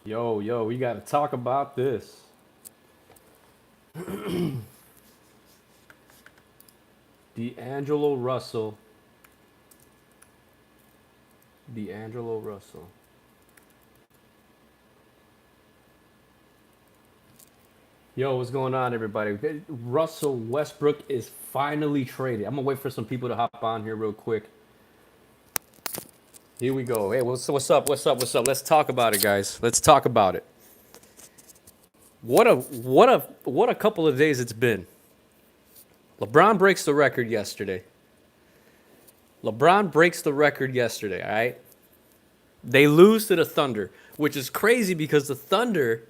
Yo, we got to talk about this. D'Angelo Russell. D'Angelo Russell. Yo, what's going on, everybody? Russell Westbrook is finally traded. I'm going to wait for some people to hop on here real quick. Here we go. Hey, what's up? Let's talk about it, guys. Let's talk about it. What a couple of days it's been. LeBron breaks the record yesterday. All right? They lose to the Thunder, which is crazy because the Thunder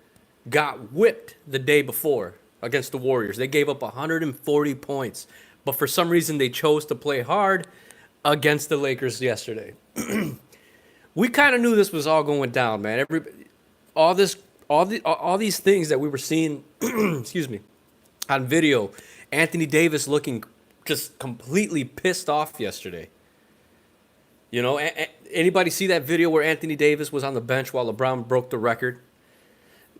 got whipped the day before against the Warriors. They gave up 140 points, but for some reason they chose to play hard against the Lakers yesterday. We kind of knew this was all going down, man. All this, all these things that we were seeing, excuse me, on video. Anthony Davis looking just completely pissed off yesterday. You know, anybody see that video where Anthony Davis was on the bench while LeBron broke the record?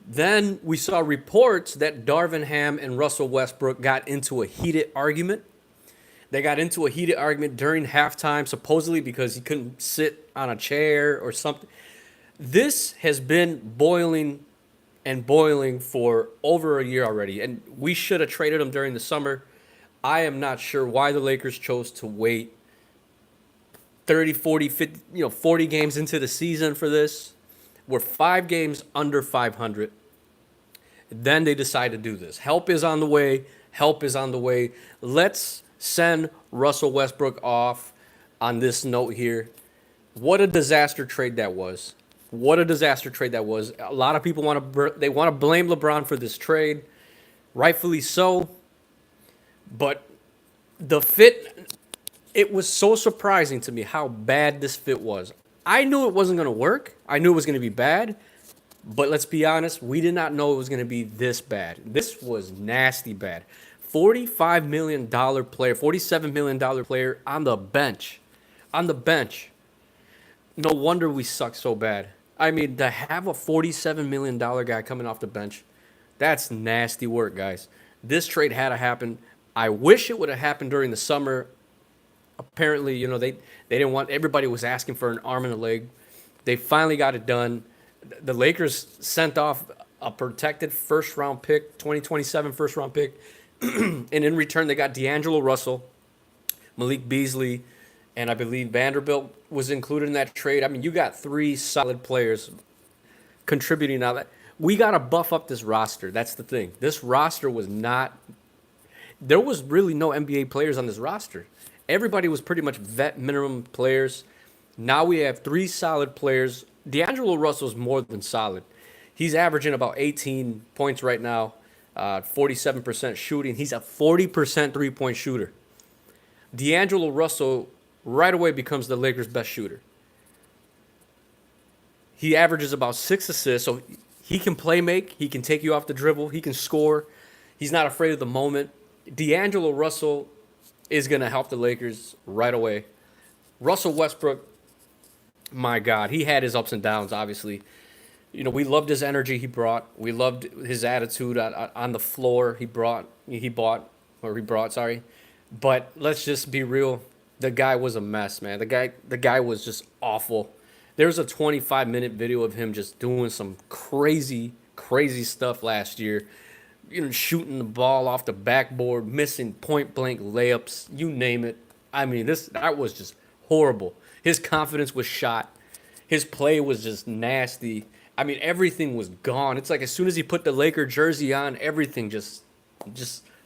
Then we saw reports that Darvin Ham and Russell Westbrook got into a heated argument. They got into a heated argument during halftime, supposedly because he couldn't sit on a chair or something. This has been boiling and boiling for over a year already, and we should have traded him during the summer. I am not sure why the Lakers chose to wait 30, 40, 50, 40 games into the season for this. We're 5 games under 500. Then they decide to do this. Help is on the way. Let's send Russell Westbrook off on this note here. What a disaster trade that was. A lot of people want to blame LeBron for this trade. Rightfully so. But the fit, it was so surprising to me how bad this fit was. I knew it wasn't going to work. I knew it was going to be bad. But let's be honest, we did not know it was going to be this bad. This was nasty bad. $45 million player, $47 million player on the bench. No wonder we suck so bad. I mean, to have a $47 million guy coming off the bench, that's nasty work, guys. This trade had to happen. I wish it would have happened during the summer. Apparently, they didn't want, everybody was asking for an arm and a leg. They finally got it done. The Lakers sent off a protected first-round pick, 2027 first-round pick. And in return, they got D'Angelo Russell, Malik Beasley, and I believe Vanderbilt was included in that trade. I mean, you got 3 solid players contributing now. That we got to buff up this roster. That's the thing. This roster was not – there was really no NBA players on this roster. Everybody was pretty much vet minimum players. Now we have 3 solid players. D'Angelo Russell's more than solid. He's averaging about 18 points right now, 47% shooting. He's a 40% three-point shooter. D'Angelo Russell right away becomes the Lakers' best shooter. He averages about 6 assists, so he can play make. He can take you off the dribble. He can score. He's not afraid of the moment. D'Angelo Russell is going to help the Lakers right away. Russell Westbrook, my God, he had his ups and downs, obviously. We loved his energy he brought. We loved his attitude on the floor he brought. But let's just be real. The guy was a mess, man. The guy was just awful. There's a 25-minute video of him just doing some crazy stuff last year. Shooting the ball off the backboard, missing point-blank layups, you name it. I mean, that was just horrible. His confidence was shot. His play was just nasty. I mean, everything was gone. It's like as soon as he put the Laker jersey on, everything just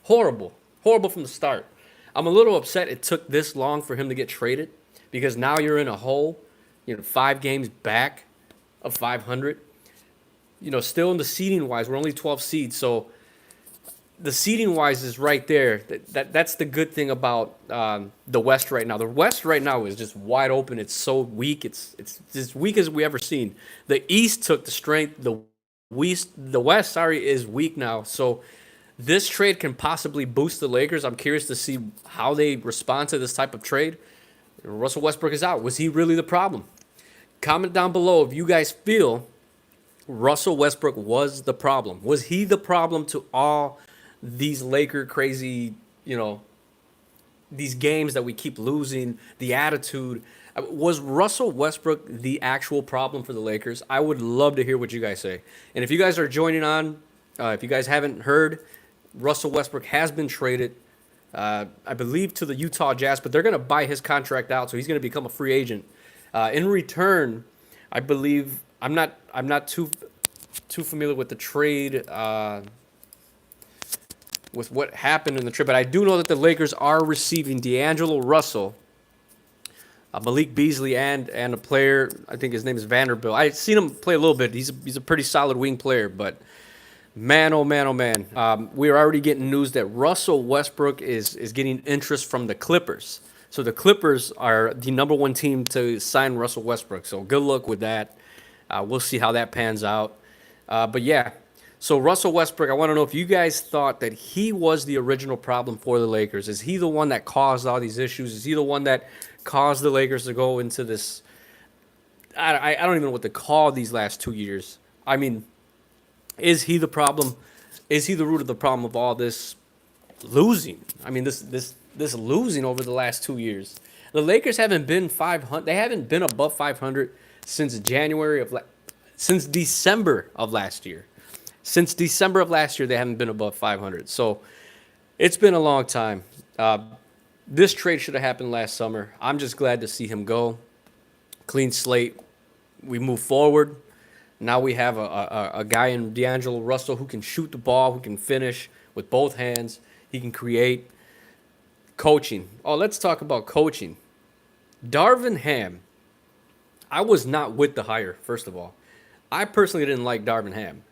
horrible. Horrible from the start. I'm a little upset it took this long for him to get traded because now you're in a hole, 5 games back of 500. Still in the seeding-wise, we're only 12 seeds, so the seeding-wise is right there. That's the good thing about the West right now. The West right now is just wide open. It's so weak. It's as weak as we ever seen. The East took the strength. The West, is weak now. So this trade can possibly boost the Lakers. I'm curious to see how they respond to this type of trade. Russell Westbrook is out. Was he really the problem? Comment down below if you guys feel Russell Westbrook was the problem. Was he the problem to all these Laker crazy, you know, these games that we keep losing, the attitude? Was Russell Westbrook the actual problem for the Lakers? I would love to hear what you guys say. And if you guys are joining on, if you guys haven't heard, Russell Westbrook has been traded, I believe, to the Utah Jazz, but they're going to buy his contract out, so he's going to become a free agent. In return, I believe I'm not too familiar with the trade, with what happened in the trade, but I do know that the Lakers are receiving D'Angelo Russell, Malik Beasley, and a player. I think his name is Vanderbilt. I've seen him play a little bit. He's a pretty solid wing player, but man, oh man, oh man, we are already getting news that Russell Westbrook is getting interest from the Clippers. So the Clippers are the number one team to sign Russell Westbrook. So good luck with that. We'll see how that pans out. But yeah, so Russell Westbrook, I want to know if you guys thought that he was the original problem for the Lakers. Is he the one that caused all these issues? Is he the one that caused the Lakers to go into this? I don't even know what to call these last 2 years. I mean, is he the problem? Is he the root of the problem of all this losing? I mean, this losing over the last 2 years. The Lakers haven't been 500. They haven't been above 500 since since December of last year. Since December of last year, they haven't been above 500. So it's been a long time. This trade should have happened last summer. I'm just glad to see him go. Clean slate. We move forward. Now we have a guy in D'Angelo Russell who can shoot the ball, who can finish with both hands. He can create. Coaching. Oh, let's talk about coaching. Darvin Ham. I was not with the hire, first of all. I personally didn't like Darvin Ham.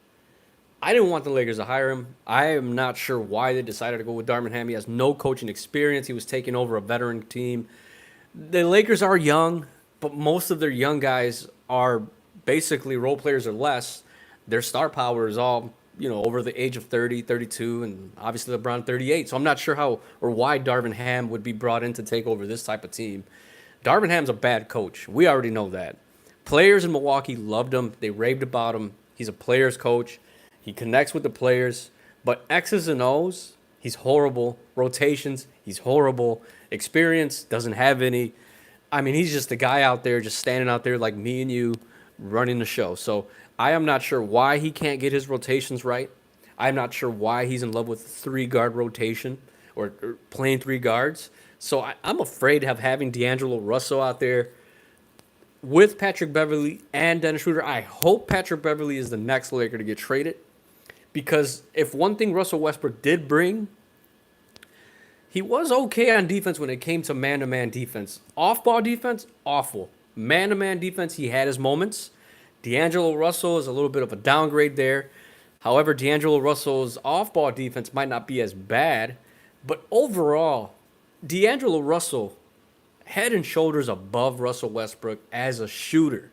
I didn't want the Lakers to hire him. I am not sure why they decided to go with Darvin Ham. He has no coaching experience. He was taking over a veteran team. The Lakers are young, but most of their young guys are basically role players or less. Their star power is all, over the age of 30, 32, and obviously LeBron 38. So I'm not sure how or why Darvin Ham would be brought in to take over this type of team. Darvin Ham's a bad coach. We already know that. Players in Milwaukee loved him. They raved about him. He's a player's coach. He connects with the players. But X's and O's, he's horrible. Rotations, he's horrible. Experience, doesn't have any. I mean, he's just a guy out there, just standing out there like me and you, running the show. So I am not sure why he can't get his rotations right. I'm not sure why he's in love with three-guard rotation or playing three guards. So I'm afraid of having D'Angelo Russell out there with Patrick Beverley and Dennis Schroeder. I hope Patrick Beverley is the next Laker to get traded, because if one thing Russell Westbrook did bring, he was okay on defense when it came to man-to-man defense. Off-ball defense, awful. Man-to-man defense, he had his moments. D'Angelo Russell is a little bit of a downgrade there. However, D'Angelo Russell's off-ball defense might not be as bad, but overall, D'Angelo Russell, head and shoulders above Russell Westbrook as a shooter.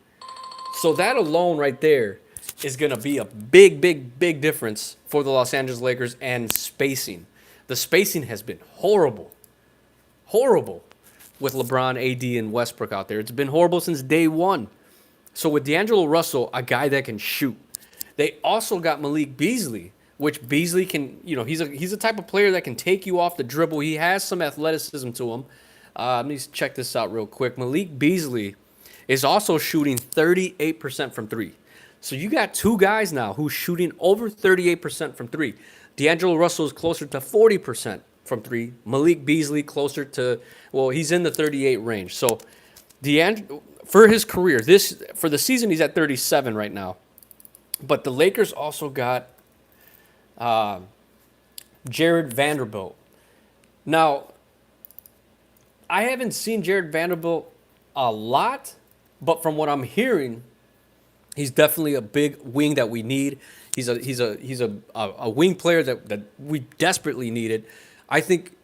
So that alone right there is going to be a big, big, big difference for the Los Angeles Lakers. And spacing. The spacing has been horrible. Horrible with LeBron, AD, and Westbrook out there. It's been horrible since day one. So with D'Angelo Russell, a guy that can shoot. They also got Malik Beasley, which Beasley can, he's a type of player that can take you off the dribble. He has some athleticism to him. Let me check this out real quick. Malik Beasley is also shooting 38% from three. So you got two guys now who's shooting over 38% from three. D'Angelo Russell is closer to 40% from three. Malik Beasley closer to, he's in the 38 range. So for his career, for the season, he's at 37 right now. But the Lakers also got Jared Vanderbilt. Now, I haven't seen Jared Vanderbilt a lot, but from what I'm hearing, he's definitely a big wing that we need. He's a wing player that we desperately needed. I think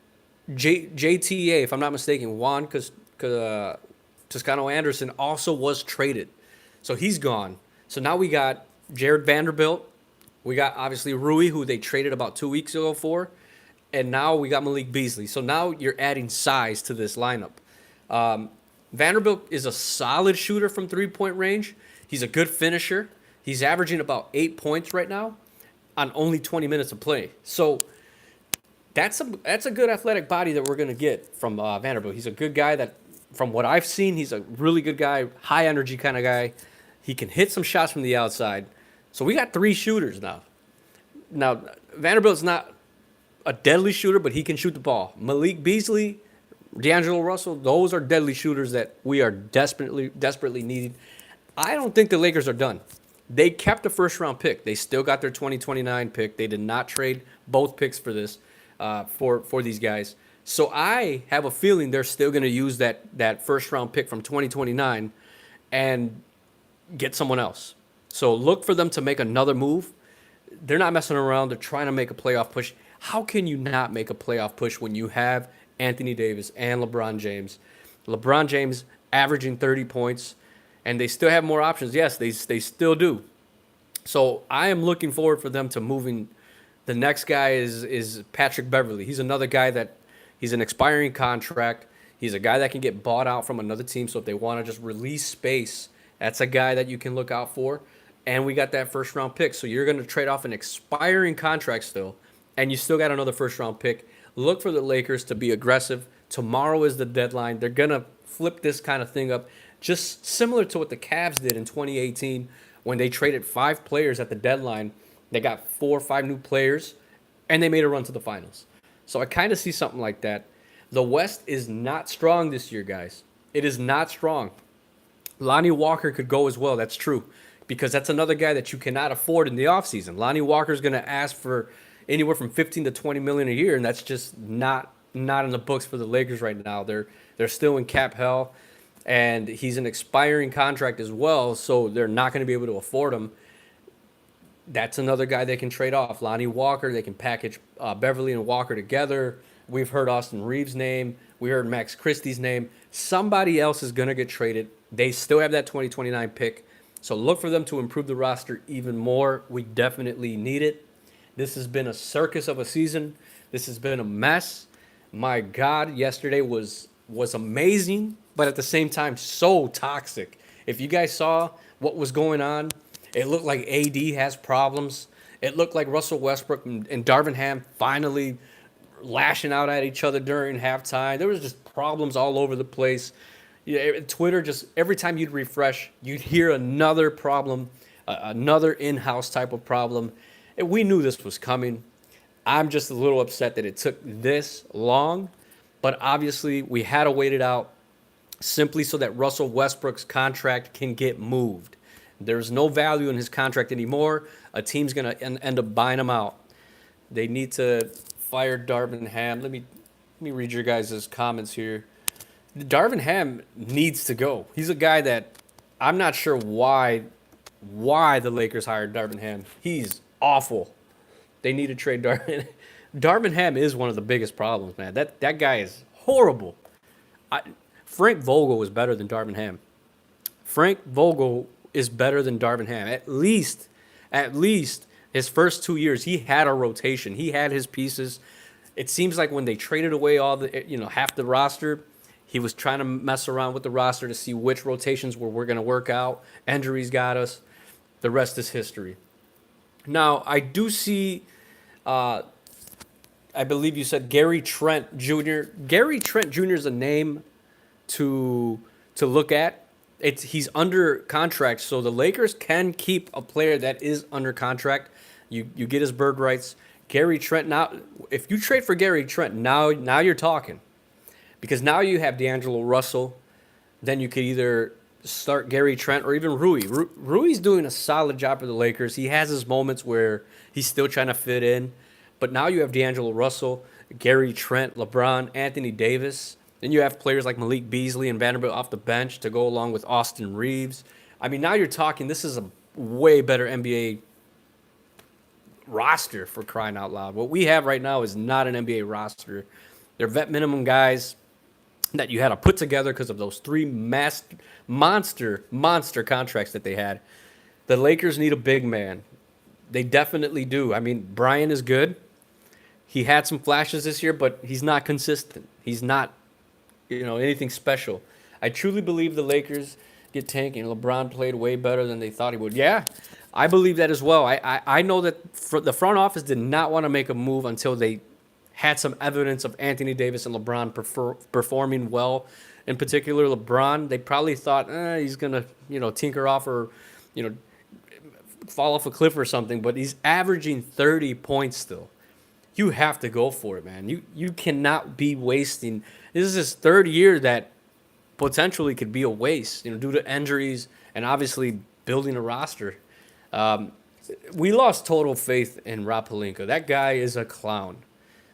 JTA, if I'm not mistaken, Juan Toscano Anderson also was traded, so he's gone. So now we got Jared Vanderbilt. We got obviously Rui, who they traded about 2 weeks ago for. And now we got Malik Beasley. So now you're adding size to this lineup. Vanderbilt is a solid shooter from three-point range. He's a good finisher. He's averaging about 8 points right now on only 20 minutes of play. So that's a good athletic body that we're going to get from Vanderbilt. He's a good guy that, from what I've seen, he's a really good guy, high energy kind of guy. He can hit some shots from the outside. So we got 3 shooters now. Now, Vanderbilt's not a deadly shooter, but he can shoot the ball. Malik Beasley, D'Angelo Russell, those are deadly shooters that we are desperately needing. I don't think the Lakers are done. They kept a first-round pick. They still got their 2029 pick. They did not trade both picks for this, for these guys. So I have a feeling they're still going to use that first-round pick from 2029 and get someone else. So look for them to make another move. They're not messing around. They're trying to make a playoff push. How can you not make a playoff push when you have Anthony Davis and LeBron James? LeBron James averaging 30 points, and they still have more options. Yes, they still do. So I am looking forward for them to moving. The next guy is Patrick Beverley. He's another guy that he's an expiring contract. He's a guy that can get bought out from another team. So if they want to just release space, that's a guy that you can look out for. And we got that first round pick. So you're going to trade off an expiring contract still, and you still got another first round pick. Look for the Lakers to be aggressive. Tomorrow is the deadline. They're going to flip this kind of thing up, just similar to what the Cavs did in 2018 when they traded 5 players at the deadline. They got 4 or 5 new players, and they made a run to the finals. So I kind of see something like that. The West is not strong this year, guys. It is not strong. Lonnie Walker could go as well. That's true, because that's another guy that you cannot afford in the offseason. Lonnie Walker's going to ask for anywhere from 15 to 20 million a year, and that's just not in the books for the Lakers right now. They're still in cap hell, and he's an expiring contract as well, so they're not going to be able to afford him. That's another guy they can trade off. Lonnie Walker, they can package Beverly and Walker together. We've heard Austin Reeves' name. We heard Max Christie's name. Somebody else is going to get traded. They still have that 2029 pick. So look for them to improve the roster even more. We definitely need it. This has been a circus of a season. This has been a mess. My God, yesterday was amazing, but at the same time, so toxic. If you guys saw what was going on, it looked like AD has problems. It looked like Russell Westbrook and Darvin Ham finally lashing out at each other during halftime. There was just problems all over the place. Yeah, Twitter, just every time you'd refresh, you'd hear another problem, another in-house type of problem. And we knew this was coming. I'm just a little upset that it took this long, but obviously we had to wait it out simply so that Russell Westbrook's contract can get moved. There's no value in his contract anymore. A team's going to end up buying him out. They need to fire Darvin Ham. Let me read your guys' comments here. Darvin Ham needs to go. He's a guy that I'm not sure why the Lakers hired Darvin Ham. He's awful. They need to trade Darvin. Darvin Ham is one of the biggest problems, man. That guy is horrible. Frank Vogel was better than Darvin Ham. Frank Vogel is better than Darvin Ham. At least his first 2 years, he had a rotation. He had his pieces. It seems like when they traded away all the, half the roster, he was trying to mess around with the roster to see which rotations were going to work out. Injuries got us. The rest is history. Now, I do see, I believe you said Gary Trent Jr. Gary Trent Jr. is a name to look at. He's under contract, so the Lakers can keep a player that is under contract. You get his bird rights. Gary Trent, now, if you trade for Gary Trent, now you're talking. Because now you have D'Angelo Russell. Then you could either start Gary Trent or even Rui. Rui's doing a solid job for the Lakers. He has his moments where he's still trying to fit in. But now you have D'Angelo Russell, Gary Trent, LeBron, Anthony Davis. Then you have players like Malik Beasley and Vanderbilt off the bench to go along with Austin Reeves. I mean, now you're talking, this is a way better NBA roster, for crying out loud. What we have right now is not an NBA roster. They're vet minimum guys that you had to put together because of those 3 monster contracts that they had. The Lakers need a big man. They definitely do. I mean, Brian is good. He had some flashes this year, but he's not consistent. He's not, anything special. I truly believe the Lakers get tanking. LeBron played way better than they thought he would. Yeah, I believe that as well. I know that the front office did not want to make a move until they had some evidence of Anthony Davis and LeBron performing well. In particular, LeBron, they probably thought he's gonna tinker off or you know fall off a cliff or something, but he's averaging 30 points still. You have to go for it, man. You cannot be wasting. This is his third year that potentially could be a waste, due to injuries and obviously building a roster. We lost total faith in Rob Pelinka. That guy is a clown.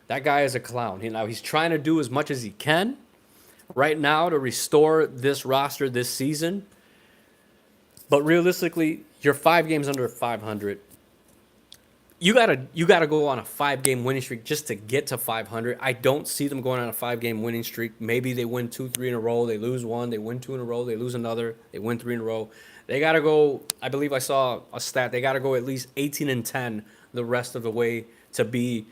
That guy is a clown. He's trying to do as much as he can right now to restore this roster this season. But realistically, you're 5 games under 500. You gotta go on a 5-game winning streak just to get to 500. I don't see them going on a 5-game winning streak. Maybe they win 2-3 in a row, they lose one, they win 2 in a row, they lose another, they win 3 in a row. They gotta go. I believe I saw a stat. They gotta go at least 18-10 the rest of the way to be,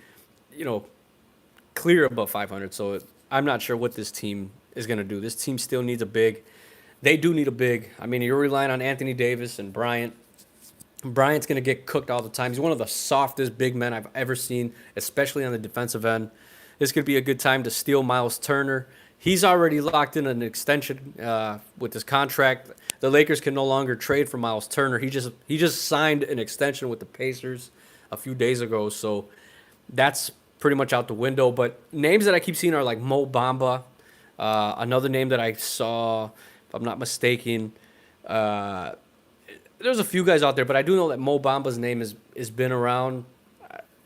clear above 500. So I'm not sure what this team is gonna do. This team still needs a big. They do need a big. I mean, you're relying on Anthony Davis and Bryant. Bryant's going to get cooked all the time. He's one of the softest big men I've ever seen, especially on the defensive end. This could be a good time to steal Miles Turner. He's already locked in an extension with his contract. The Lakers can no longer trade for Miles Turner. He just signed an extension with the Pacers a few days ago, so that's pretty much out the window. But names that I keep seeing are like Mo Bamba. Another name that I saw, if I'm not mistaken, there's a few guys out there, but I do know that Mo Bamba's name has been around.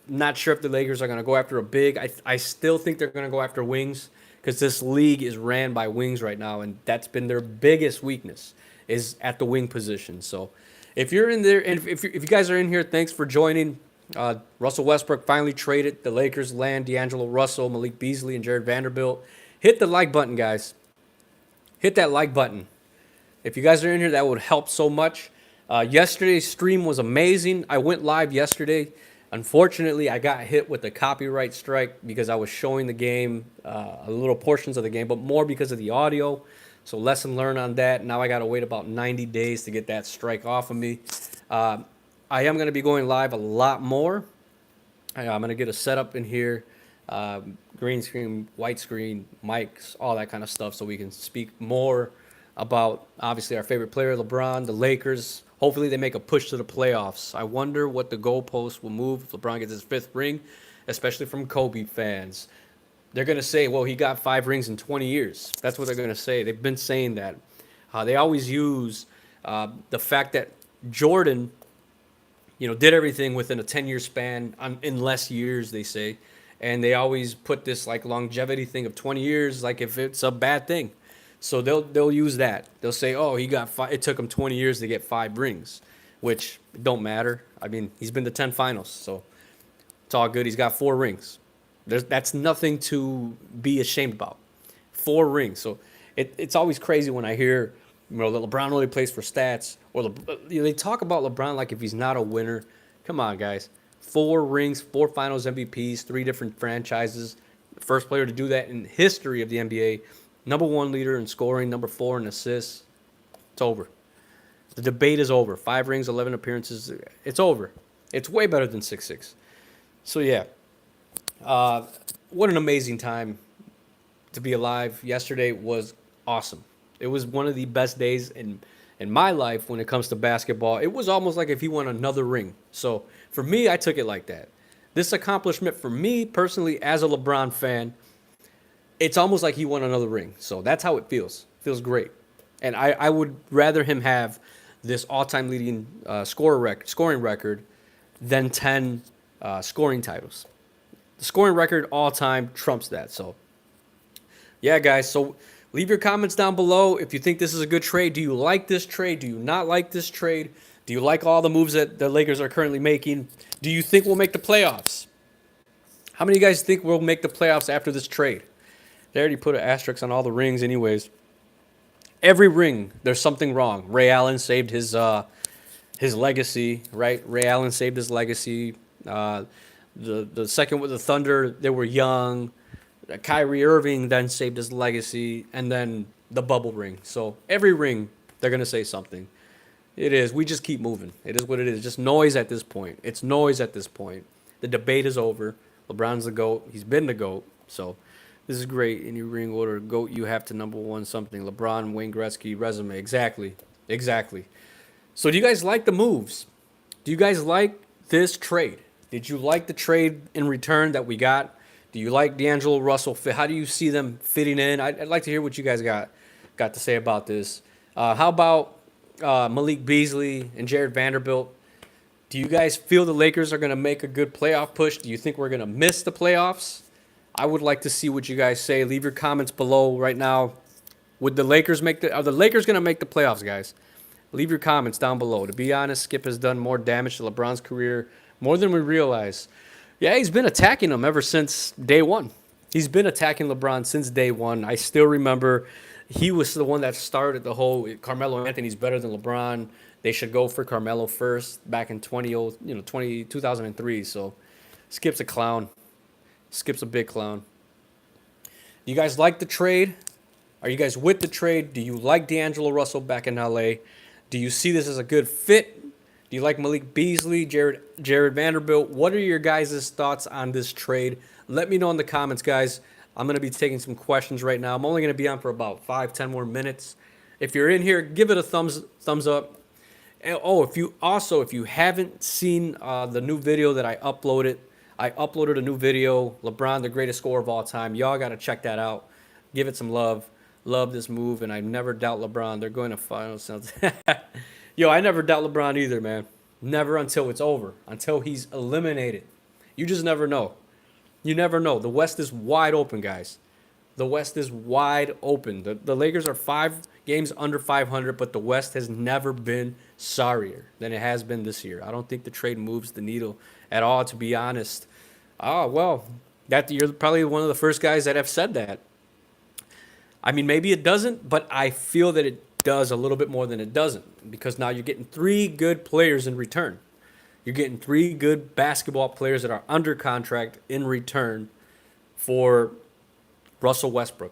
Not sure if the Lakers are going to go after a big. I still think they're going to go after wings because this league is ran by wings right now, and that's been their biggest weakness is at the wing position. So if you're in there, and if you guys are in here, thanks for joining. Russell Westbrook finally traded. The Lakers land D'Angelo Russell, Malik Beasley, and Jared Vanderbilt. Hit the like button, guys. Hit that like button. If you guys are in here, that would help so much. Yesterday's stream was amazing. I went live yesterday. Unfortunately, I got hit with a copyright strike because I was showing the game, a little portions of the game, but more because of the audio. So lesson learned on that. Now I got to wait about 90 days to get that strike off of me. I am going to be going live a lot more. I'm going to get a setup in here, green screen, white screen, mics, all that kind of stuff so we can speak more about, obviously, our favorite player, LeBron, the Lakers. Hopefully they make a push to the playoffs. I wonder what the goalposts will move if LeBron gets his 5th ring, especially from Kobe fans. They're going to say, well, he got 5 rings in 20 years. That's what they're going to say. They've been saying that. They always use the fact that Jordan, did everything within a 10-year span in less years, they say. And they always put this like longevity thing of 20 years like if it's a bad thing. So they'll use that. They'll say, oh, he got 5. It took him 20 years to get 5 rings, which don't matter. I mean, he's been to 10 finals, so it's all good. He's got 4 rings. That's nothing to be ashamed about. 4 rings. So it's always crazy when I hear, that LeBron only plays for stats, or they talk about LeBron like if he's not a winner. Come on, guys. 4 rings, 4 Finals MVPs, 3 different franchises. First player to do that in history of the NBA. Number 1 leader in scoring, number 4 in assists. It's over. The debate is over. 5 rings, 11 appearances. It's over. It's way better than 6'6". So, yeah. What an amazing time to be alive. Yesterday was awesome. It was one of the best days in my life when it comes to basketball. It was almost like if he won another ring. So, for me, I took it like that. This accomplishment for me, personally, as a LeBron fan, it's almost like he won another ring. So that's how it feels. It feels great. And I would rather him have this all-time leading scoring record than 10 scoring titles. The scoring record all-time trumps that. So, yeah, guys. So leave your comments down below if you think this is a good trade. Do you like this trade? Do you not like this trade? Do you like all the moves that the Lakers are currently making? Do you think we'll make the playoffs? How many of you guys think we'll make the playoffs after this trade? They already put an asterisk on all the rings anyways. Every ring, there's something wrong. Ray Allen saved his legacy, right? Ray Allen saved his legacy. The second with the Thunder, they were young. Kyrie Irving then saved his legacy. And then the bubble ring. So every ring They're going to say something. It is. We just keep moving. It is what it is. Just noise at this point. It's noise at this point. The debate is over. LeBron's the GOAT. He's been the GOAT. So this is great. Any ring order GOAT, you have to number one something. LeBron, Wayne Gretzky, resume. Exactly. Exactly. So do you guys like the moves? Do you guys like this trade? Did you like the trade in return that we got? Do you like D'Angelo Russell? How do you see them fitting in? I'd like to hear what you guys got to say about this. How about Malik Beasley and Jared Vanderbilt? Do you guys feel the Lakers are going to make a good playoff push? Do you think we're going to miss the playoffs? I would like to see what you guys say. Leave your comments below right now. Would the Lakers are the Lakers going to make the playoffs, guys? Leave your comments down below. To be honest, Skip has done more damage to LeBron's career, more than we realize. Yeah, he's been attacking him ever since day one. He's been attacking LeBron since day one. I still remember he was the one that started the whole Carmelo Anthony's better than LeBron. They should go for Carmelo first back in 2003. So Skip's a clown. Skip's a big clown. Do you guys like the trade? Are you guys with the trade? Do you like D'Angelo Russell back in LA? Do you see this as a good fit? Do you like Malik Beasley, Jared Vanderbilt? What are your guys' thoughts on this trade? Let me know in the comments, guys. I'm going to be taking some questions right now. I'm only going to be on for about 5-10 more minutes. If you're in here, give it a thumbs up. And, if you haven't seen the new video that I uploaded a new video, LeBron, the greatest scorer of all time. Y'all got to check that out. Give it some love. Love this move, and I never doubt LeBron. They're going to finals. Yo, I never doubt LeBron either, man. Never until it's over, until he's eliminated. You just never know. You never know. The West is wide open, guys. The West is wide open. The Lakers are 5 games under 500, but the West has never been sorrier than it has been this year. I don't think the trade moves the needle at all, to be honest. Oh, well, you're probably one of the first guys that have said that. I mean, maybe it doesn't, but I feel that it does a little bit more than it doesn't, because now you're getting 3 good players in return. You're getting 3 good basketball players that are under contract in return for Russell Westbrook.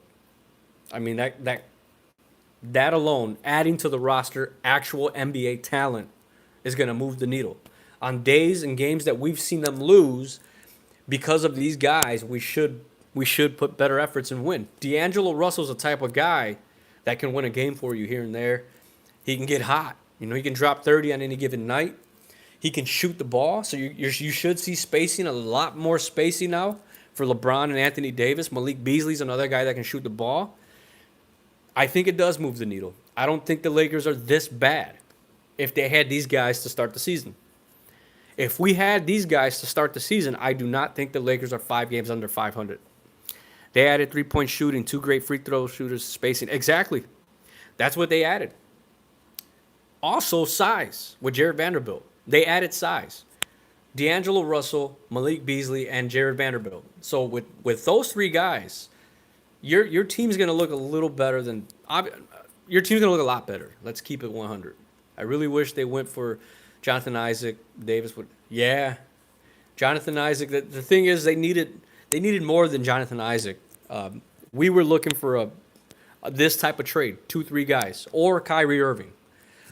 I mean, that alone, adding to the roster actual NBA talent, is going to move the needle. On days and games that we've seen them lose because of these guys, we should put better efforts and win. D'Angelo Russell's the type of guy that can win a game for you here and there. He can get hot. He can drop 30 on any given night. He can shoot the ball. So you should see spacing, a lot more spacing now for LeBron and Anthony Davis. Malik Beasley's another guy that can shoot the ball. I think it does move the needle. I don't think the Lakers are this bad if they had these guys to start the season. If we had these guys to start the season, I do not think the Lakers are 5 games under 500. They added 3-point shooting, 2 great free throw shooters, spacing. Exactly. That's what they added. Also, size with Jared Vanderbilt. They added size. D'Angelo Russell, Malik Beasley, and Jared Vanderbilt. So with those 3 guys, your team's going to look a little better than – your team's going to look a lot better. Let's keep it 100. I really wish they went for Jonathan Isaac. Davis would – yeah. Jonathan Isaac. The thing is they needed more than Jonathan Isaac. We were looking for this type of trade, 2-3 guys, or Kyrie Irving.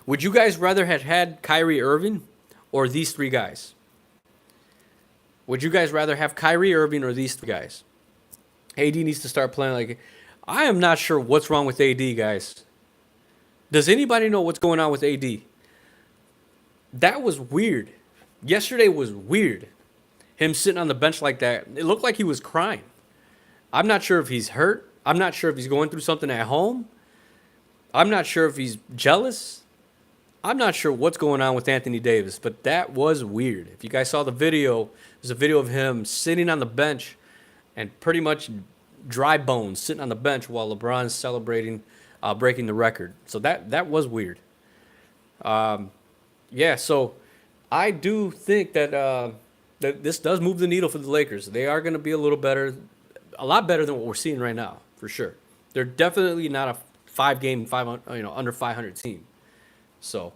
Would you guys rather have had Kyrie Irving or these 3 guys? Would you guys rather have Kyrie Irving or these 3 guys? AD needs to start playing like... I am not sure what's wrong with AD, guys. Does anybody know what's going on with AD? That was weird. Yesterday was weird. Him sitting on the bench like that. It looked like he was crying. I'm not sure if he's hurt. I'm not sure if he's going through something at home. I'm not sure if he's jealous. I'm not sure what's going on with Anthony Davis, but that was weird. If you guys saw the video, there's a video of him sitting on the bench and pretty much dry bones sitting on the bench while LeBron's celebrating breaking the record. So that was weird. So I do think that this does move the needle for the Lakers. They are going to be a lot better than what we're seeing right now, for sure. They're definitely not a 5-game, under 500 team. So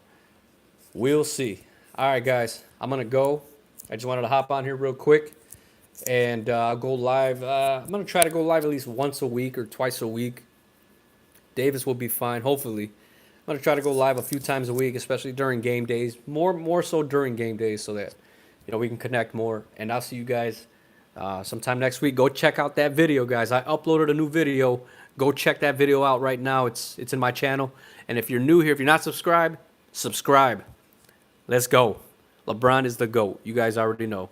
we'll see. All right, guys, I'm going to go. I just wanted to hop on here real quick and I'll go live. I'm going to try to go live at least once a week or twice a week. Davis will be fine, hopefully. I'm I'm gonna try to go live a few times a week, especially during game days. More so during game days, so that we can connect more. And I'll see you guys sometime next week. Go check out that video, guys. I uploaded a new video. Go check that video out right now. It's in my channel. And if you're new here, if you're not subscribed, subscribe. Let's go. LeBron is the GOAT. You guys already know.